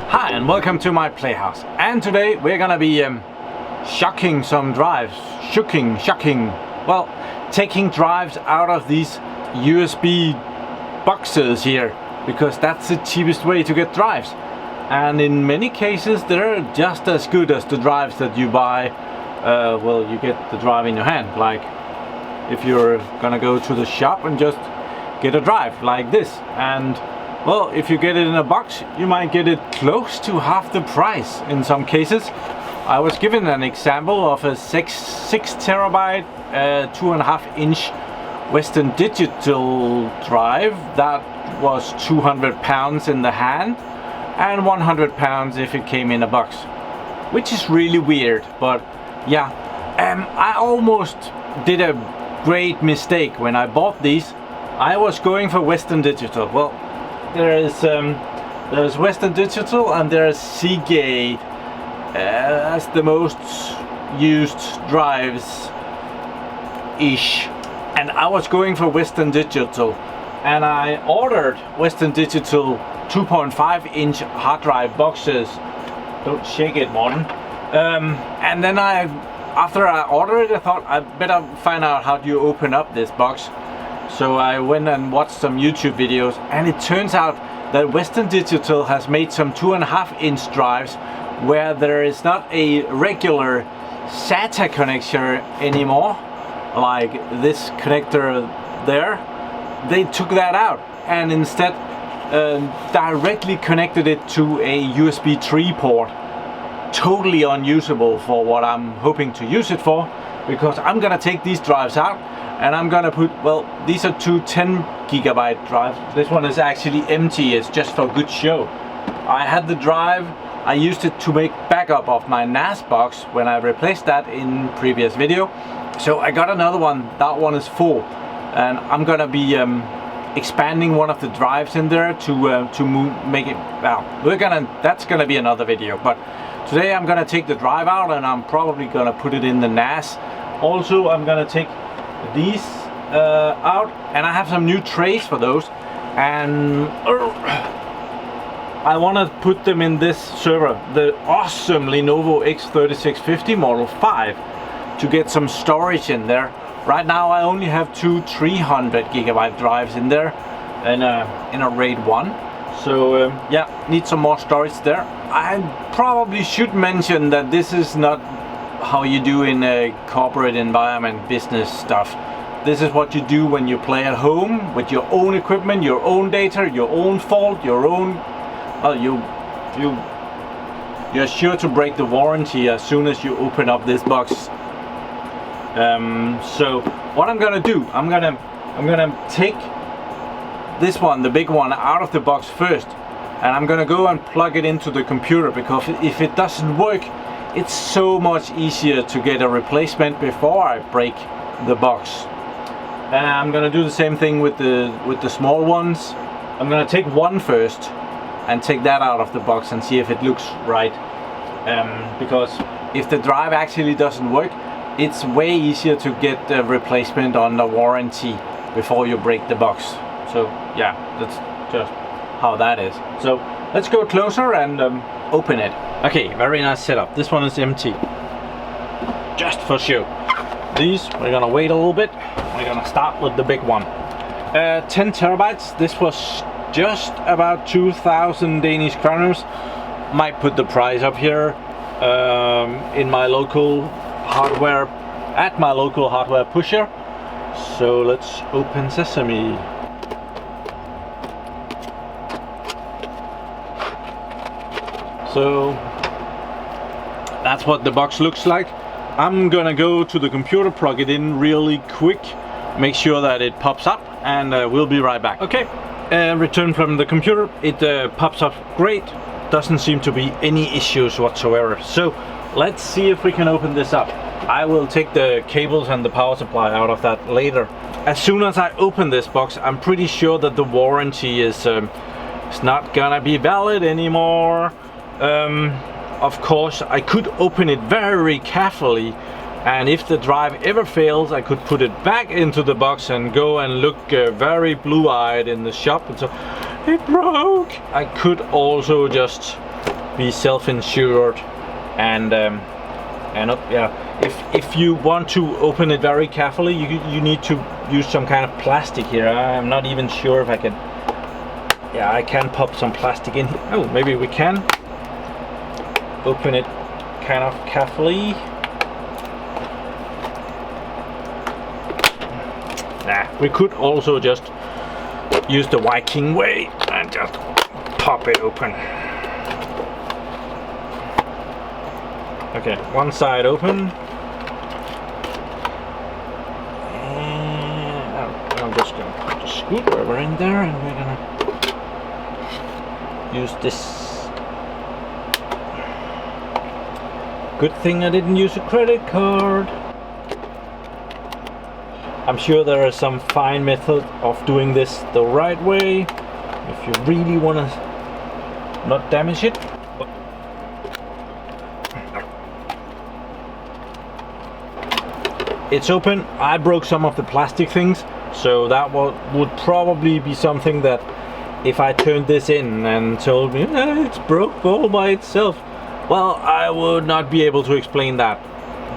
Hi and welcome to my playhouse, and today we're gonna be shucking some drives. Shucking. Well, taking drives out of these USB boxes here, because that's the cheapest way to get drives. And in many cases they're just as good as the drives that you buy. Well, you get the drive in your hand, like if you're gonna go to the shop and just get a drive like this. And well, if you get it in a box, you might get it close to half the price in some cases. I was given an example of a 6 terabyte 2.5 inch Western Digital drive that was 200 pounds in the hand and 100 pounds if it came in a box, which is really weird. But yeah, I almost did a great mistake when I bought these. I was going for Western Digital. Well, there's Western Digital and there's Seagate as the most used drives ish, and I was going for Western Digital, and I ordered Western Digital 2.5 inch hard drive boxes. Don't shake it, Morten. And then after I ordered it, I thought I better find out how do you open up this box. So I went and watched some YouTube videos, and it turns out that Western Digital has made some 2.5 inch drives where there is not a regular SATA connector anymore, like this connector there. They took that out and instead directly connected it to a USB 3 port. Totally unusable for what I'm hoping to use it for, because I'm gonna take these drives out and I'm gonna put, well, these are two 10 gigabyte drives. This one is actually empty, it's just for good show. I had the drive, I used it to make backup of my NAS box when I replaced that in previous video. So I got another one, that one is full, and I'm gonna be expanding one of the drives in there to make it, well, that's gonna be another video. But today I'm gonna take the drive out and I'm probably gonna put it in the NAS. Also, I'm gonna take these out, and I have some new trays for those, and I want to put them in this server, the awesome Lenovo X3650 Model 5, to get some storage in there. Right now I only have two 300 gigabyte drives in there in a RAID 1. So yeah, need some more storage there. I probably should mention that this is not how you do in a corporate environment, business stuff. This is what you do when you play at home with your own equipment, your own data, your own fault, your own. Well, you're sure to break the warranty as soon as you open up this box. So what I'm gonna do, I'm gonna take this one, the big one, out of the box first, and I'm gonna go and plug it into the computer, because if it doesn't work, it's so much easier to get a replacement before I break the box. And I'm gonna do the same thing with the small ones. I'm gonna take one first and take that out of the box and see if it looks right. Because if the drive actually doesn't work, it's way easier to get the replacement on the warranty before you break the box. So yeah, that's just how that is. So let's go closer and open it. Okay, very nice setup. This one is empty, just for show. These, we're gonna wait a little bit. We're gonna start with the big one. 10 terabytes. This was just about 2,000 Danish Kroners. Might put the price up here in my local hardware, at my local hardware pusher. So let's open Sesame. So that's what the box looks like. I'm gonna go to the computer, plug it in really quick, make sure that it pops up, and we'll be right back. Okay, return from the computer. It pops up great, doesn't seem to be any issues whatsoever. So let's see if we can open this up. I will take the cables and the power supply out of that later. As soon as I open this box, I'm pretty sure that the warranty is not gonna be valid anymore. Of course, I could open it very carefully And if the drive ever fails, I could put it back into the box and go and look very blue-eyed in the shop and so it broke. I could also just be self-insured and yeah, if you want to open it very carefully, you need to use some kind of plastic here. I'm not even sure if I can. Yeah, I can pop some plastic in here. Oh, maybe we can open it kind of carefully. Nah, we could also just use the Viking way and just pop it open. Okay, one side open. And I'm just gonna put the screwdriver in there and we're gonna use this. Good thing I didn't use a credit card. I'm sure there is some fine method of doing this the right way if you really want to not damage it. It's open. I broke some of the plastic things, so that would probably be something that if I turned this in and told me it's broke all by itself, well, I would not be able to explain that,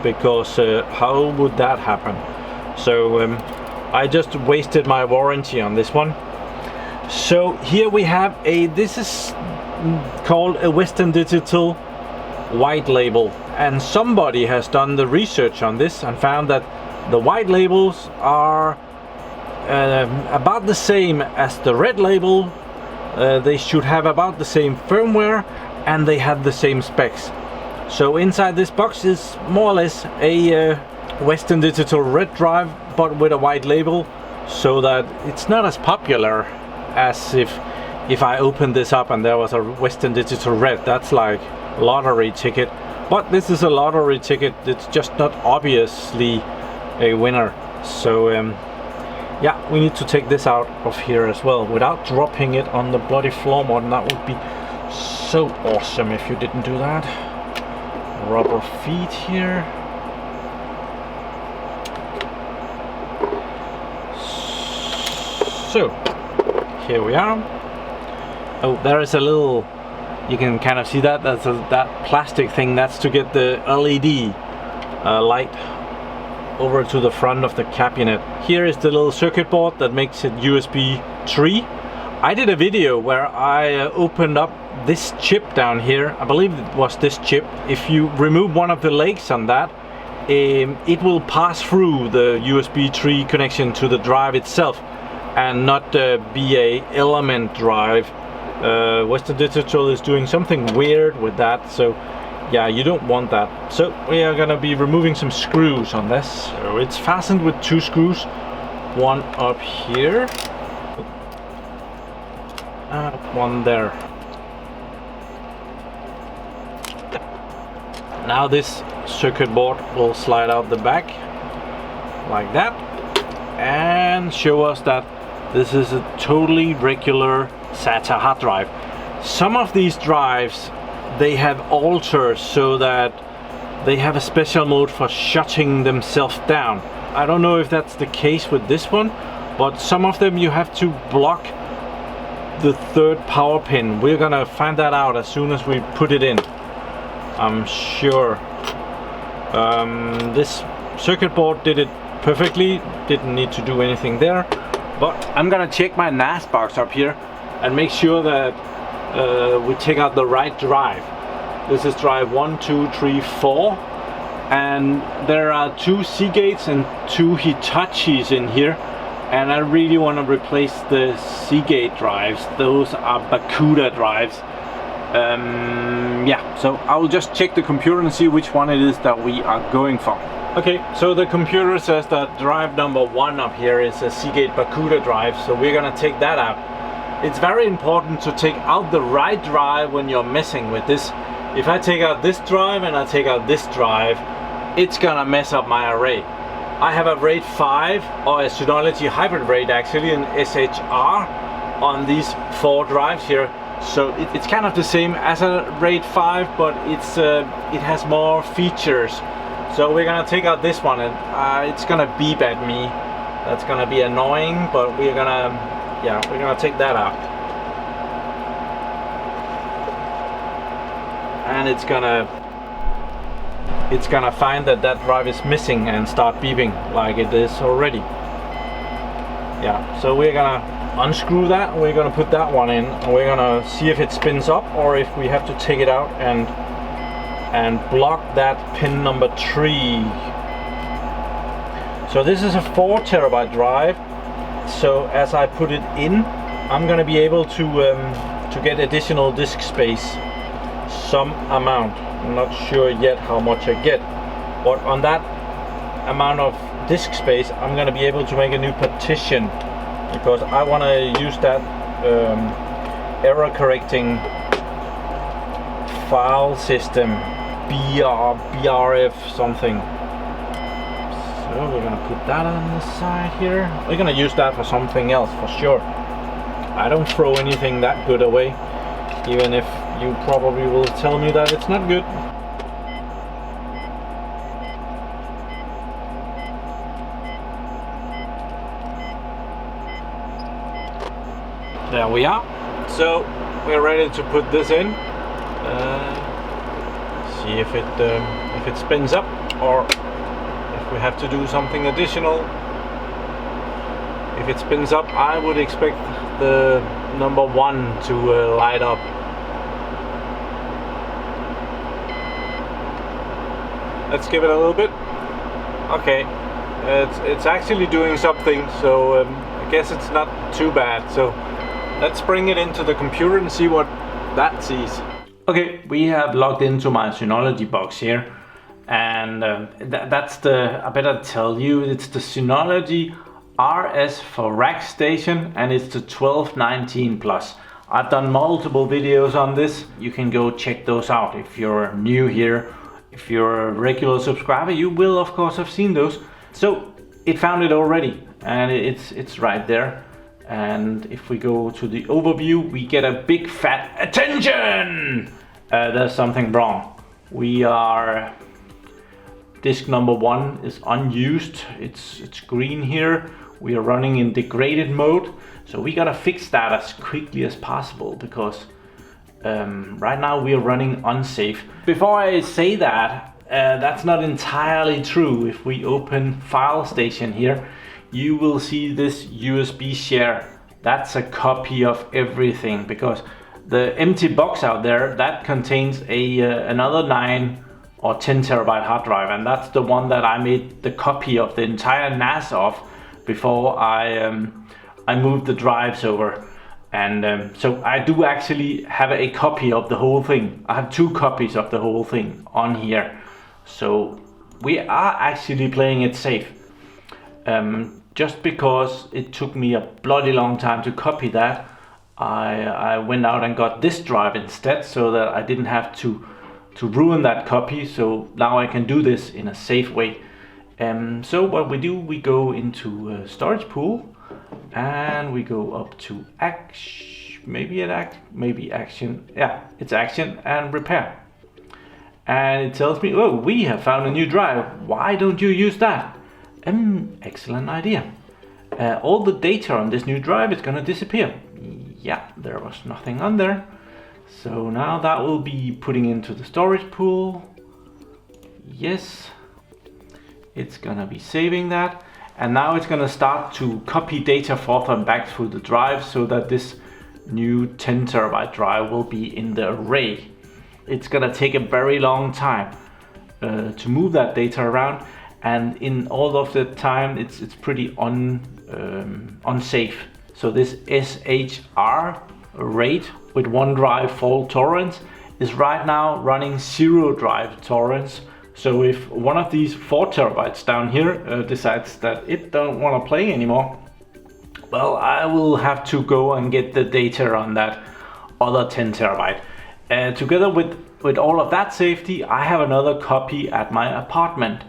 because how would that happen? So I just wasted my warranty on this one. So here we have this is called a Western Digital white label, and somebody has done the research on this and found that the white labels are about the same as the red label. They should have about the same firmware and they have the same specs. So inside this box is more or less a Western Digital red drive, but with a white label, so that it's not as popular as if I opened this up and there was a Western Digital red. That's like lottery ticket, but this is a lottery ticket. It's just not obviously a winner. So yeah, we need to take this out of here as well without dropping it on the bloody floor, Morten. That would be so awesome if you didn't do that. Rubber feet here. So here we are. Oh, there is a little, you can kind of see that, that plastic thing, that's to get the LED light over to the front of the cabinet. Here is the little circuit board that makes it USB 3. I did a video where I opened up this chip down here. I believe it was this chip. If you remove one of the legs on that, it will pass through the USB 3 connection to the drive itself and not be a element drive. Western Digital is doing something weird with that, so yeah, you don't want that. So we are gonna be removing some screws on this. So it's fastened with 2 screws, one up here, one there. Now this circuit board will slide out the back like that and show us that this is a totally regular SATA hard drive. Some of these drives, they have altered so that they have a special mode for shutting themselves down. I don't know if that's the case with this one, but some of them you have to block the 3rd power pin. We're gonna find that out as soon as we put it in, I'm sure. This circuit board did it perfectly, didn't need to do anything there. But I'm gonna check my NAS box up here and make sure that we take out the right drive. This is drive 1, 2, 3, 4, and there are 2 Seagates and 2 Hitachis in here, and I really want to replace the Seagate drives. Those are Bakuda drives. Yeah, so I'll just check the computer and see which one it is that we are going for. Okay, so the computer says that drive number 1 up here is a Seagate Bakuda drive, so we're gonna take that out. It's very important to take out the right drive when you're messing with this. If I take out this drive and I take out this drive, it's gonna mess up my array. I have a RAID 5, or a Synology hybrid RAID actually, an SHR on these 4 drives here. So it's kind of the same as a RAID 5, but it has more features. So we're gonna take out this one, and it's gonna beep at me. That's gonna be annoying, but we're gonna take that out. And it's gonna find that drive is missing and start beeping like it is already. Yeah, so we're gonna unscrew that, we're gonna put that one in, and we're gonna see if it spins up or if we have to take it out and block that pin number 3. So this is a 4 terabyte drive, so as I put it in, I'm gonna be able to get additional disk space, some amount. I'm not sure yet how much I get, but on that amount of disk space I'm going to be able to make a new partition, because I want to use that error correcting file system, BRF something. So we're going to put that on the side here. We're going to use that for something else for sure. I don't throw anything that good away, even if you probably will tell me that it's not good. There we are. So we're ready to put this in. See if it spins up, or if we have to do something additional. If it spins up, I would expect the number 1 to light up. Let's give it a little bit. Okay, it's actually doing something, so I guess it's not too bad. So let's bring it into the computer and see what that sees. Okay, we have logged into my Synology box here, and that's I better tell you, it's the Synology RS for rack station, and it's the 1219 Plus. I've done multiple videos on this. You can go check those out if you're new here. If you're a regular subscriber, you will of course have seen those. So it found it already, and it's right there. And if we go to the overview, we get a big fat attention. There's something wrong. Disk number 1 is unused. It's green here. We are running in degraded mode, so we gotta fix that as quickly as possible, because right now we are running unsafe. Before I say that, that's not entirely true. If we open File Station here, you will see this USB share. That's a copy of everything, because the empty box out there, that contains another 9 or 10 terabyte hard drive, and that's the one that I made the copy of the entire NAS of before I moved the drives over. And so I do actually have a copy of the whole thing. I have 2 copies of the whole thing on here. So we are actually playing it safe. Just because it took me a bloody long time to copy that, I went out and got this drive instead, so that I didn't have to ruin that copy. So now I can do this in a safe way. So what we do, we go into storage pool, and we go up to action. Yeah, it's action and repair. And it tells me, oh, we have found a new drive. Why don't you use that? Excellent idea. All the data on this new drive is gonna disappear. Yeah, there was nothing on there. So now that will be putting into the storage pool. Yes, it's gonna be saving that. And now it's gonna start to copy data forth and back through the drive, so that this new 10 terabyte drive will be in the array. It's gonna take a very long time to move that data around, and in all of the time it's pretty unsafe. So this SHR rate with 1 drive fault tolerance is right now running 0 drive tolerance. So if one of these 4 terabytes down here decides that it don't want to play anymore, well, I will have to go and get the data on that other 10 terabyte. Together with all of that safety, I have another copy at my apartment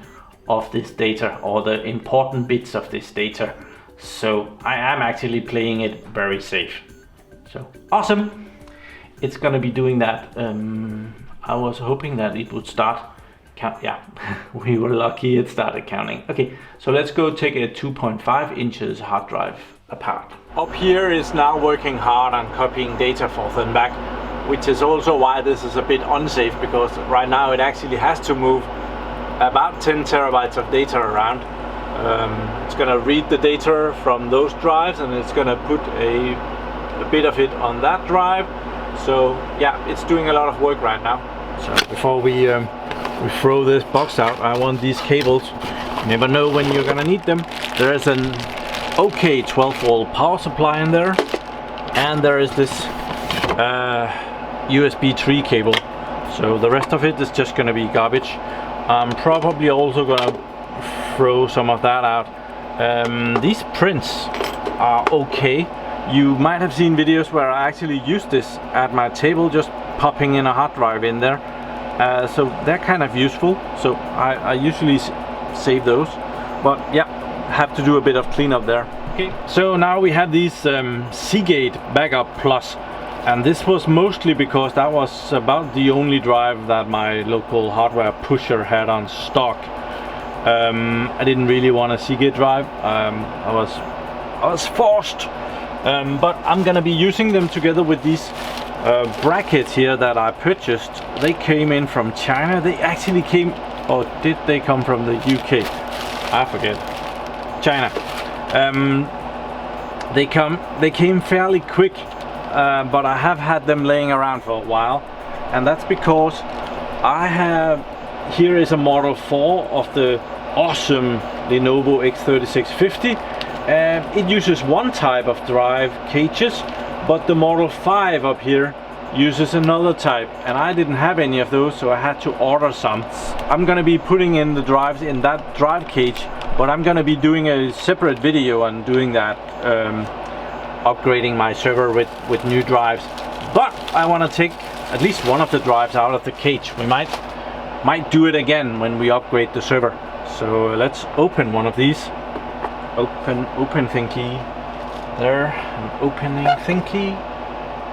of this data, or the important bits of this data. So I am actually playing it very safe. So awesome. It's gonna be doing that. I was hoping that it would start count. Yeah, we were lucky it started counting. Okay, so let's go take a 2.5 inches hard drive apart. Up here is now working hard on copying data forth and back, which is also why this is a bit unsafe, because right now it actually has to move about 10 terabytes of data around. It's gonna read the data from those drives and it's gonna put a bit of it on that drive. So yeah, it's doing a lot of work right now. So before we throw this box out, I want these cables. You never know when you're gonna need them. There is an okay 12-volt power supply in there, and there is this USB 3 cable. So the rest of it is just gonna be garbage. I'm probably also gonna throw some of that out. These prints are okay. You might have seen videos where I actually use this at my table, just popping in a hard drive in there. So they're kind of useful. So I usually save those. But yeah, have to do a bit of cleanup there. Okay, so now we have these Seagate Backup Plus. And this was mostly because that was about the only drive that my local hardware pusher had on stock. I didn't really want a Seagate drive. I was forced. But I'm gonna be using them together with these brackets here that I purchased. They came in from China. They actually came, or did they come from the UK? I forget. China. They came fairly quick, but I have had them laying around for a while, and that's because here is a Model 4 of the awesome Lenovo X3650. It uses one type of drive cages, but the Model 5 up here uses another type, and I didn't have any of those, so I had to order some. I'm gonna be putting in the drives in that drive cage, but I'm gonna be doing a separate video on doing that, upgrading my server with new drives. But I want to take at least one of the drives out of the cage. We might do it again when we upgrade the server. So let's open one of these. Open thingy. There, an opening thingy.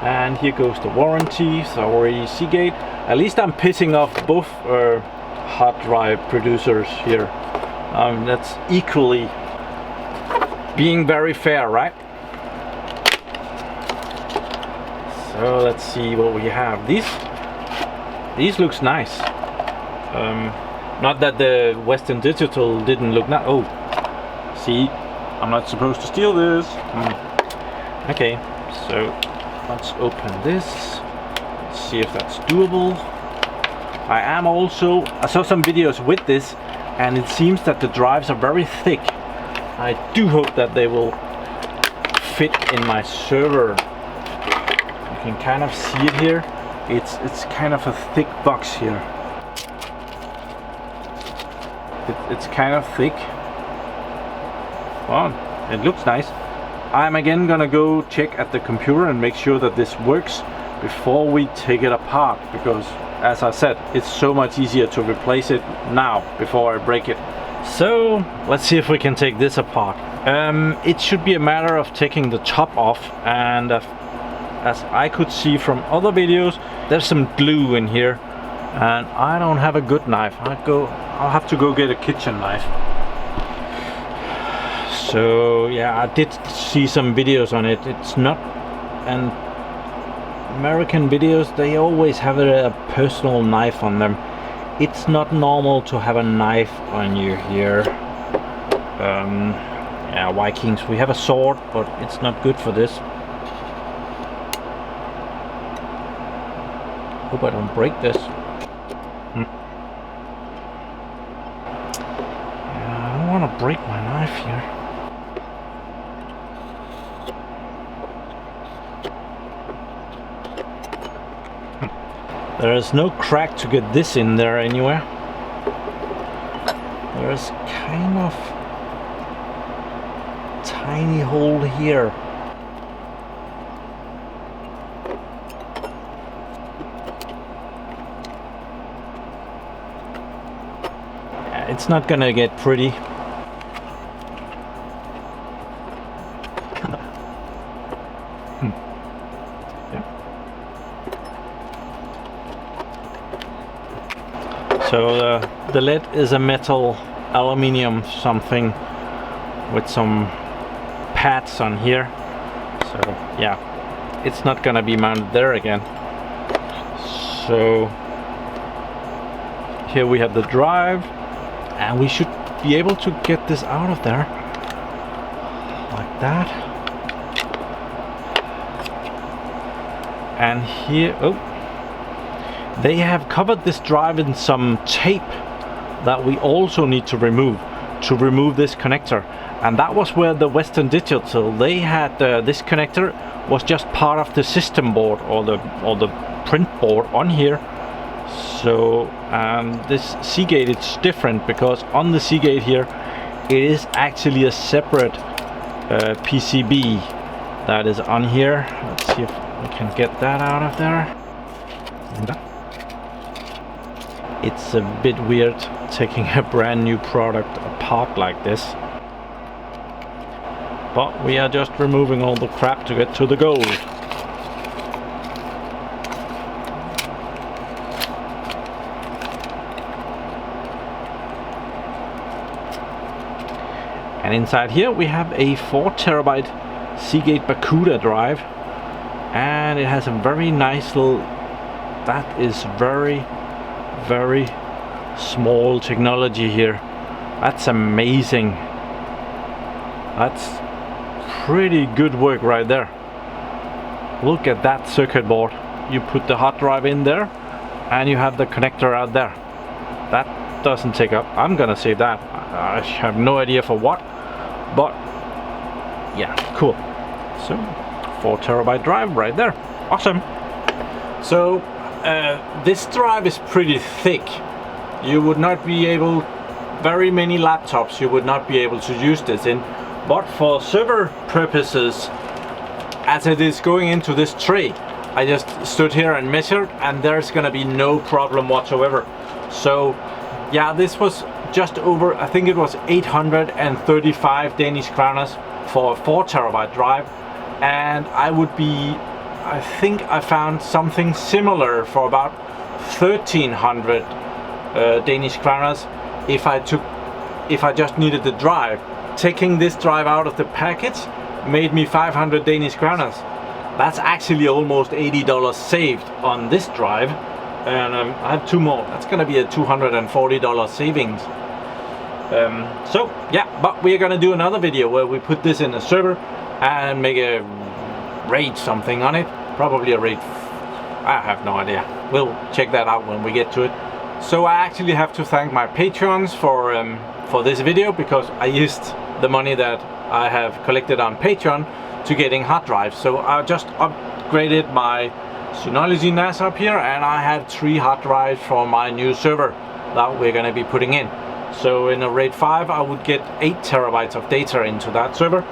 And here goes the warranty. Sorry, Seagate. At least I'm pissing off both hard drive producers here. That's equally being very fair, right? So let's see what we have. These looks nice. Not that the Western Digital didn't look nice. Oh, see, I'm not supposed to steal this. Okay, so let's open this. Let's see if that's doable. I saw some videos with this, and it seems that the drives are very thick. I do hope that they will fit in my server. You can kind of see it here. It's kind of a thick box here. It's kind of thick. Well, it looks nice. I'm again gonna go check at the computer and make sure that this works before we take it apart, because as I said, it's so much easier to replace it now before I break it. So let's see if we can take this apart. It should be a matter of taking the top off, and as I could see from other videos, there's some glue in here, and I don't have a good knife. I'll have to go get a kitchen knife. So yeah, I did see some videos on it. It's not, and American videos, they always have a personal knife on them. It's not normal to have a knife on you here. Yeah, Vikings, we have a sword, but it's not good for this. Hope I don't break this. Yeah, I don't want to break my knife here. There is no crack to get this in there anywhere. There is kind of tiny hole here. It's not gonna get pretty. So the lid is a metal aluminium something with some pads on here. So yeah, it's not gonna be mounted there again. So here we have the drive, and we should be able to get this out of there like that. And here, oh, they have covered this drive in some tape that we also need to remove this connector. And that was where the Western Digital, they had this connector was just part of the system board or the print board on here. So this Seagate, it's different because on the Seagate here it is actually a separate PCB that is on here. Let's see if we can get that out of there. It's a bit weird taking a brand new product apart like this, but we are just removing all the crap to get to the gold. And inside here we have a 4 terabyte Seagate Bacuda drive, and it has a very nice little, that is very small technology here. That's amazing. That's pretty good work right there. Look at that circuit board. You put the hard drive in there and you have the connector out there. That doesn't take up, I'm gonna save that. I have no idea for what, but yeah, cool. So 4 terabyte drive right there. Awesome. So this drive is pretty thick. You would not be able, very many laptops you would not be able to use this in, but for server purposes, as it is going into this tray, I just stood here and measured, and there's gonna be no problem whatsoever. So yeah, this was just over, I think it was 835 Danish Kroners for a 4 terabyte drive, and I think I found something similar for about 1300 Danish Kroners if I just needed the drive. Taking this drive out of the package made me 500 Danish Kroners. That's actually almost $80 saved on this drive, and I have 2 more. That's gonna be a $240 savings. So yeah, but we're gonna do another video where we put this in a server and make a RAID something on it. Probably a RAID, I have no idea. We'll check that out when we get to it. So I actually have to thank my Patreons for this video, because I used the money that I have collected on Patreon to getting hard drives. So I just upgraded my Synology NAS up here, and I have 3 hard drives for my new server that we're gonna be putting in. So in a RAID 5 I would get 8 terabytes of data into that server.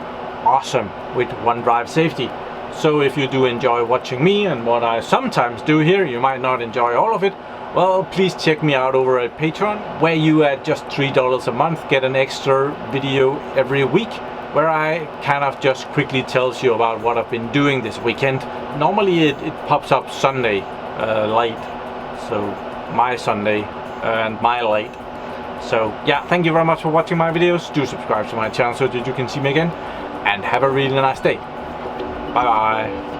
Awesome, with OneDrive safety. So if you do enjoy watching me and what I sometimes do here, you might not enjoy all of it, well, please check me out over at Patreon, where you at just $3 a month get an extra video every week, where I kind of just quickly tells you about what I've been doing this weekend. Normally it pops up Sunday late, so my Sunday and my late. So yeah, thank you very much for watching my videos. Do subscribe to my channel so that you can see me again, and have a really nice day. Bye bye.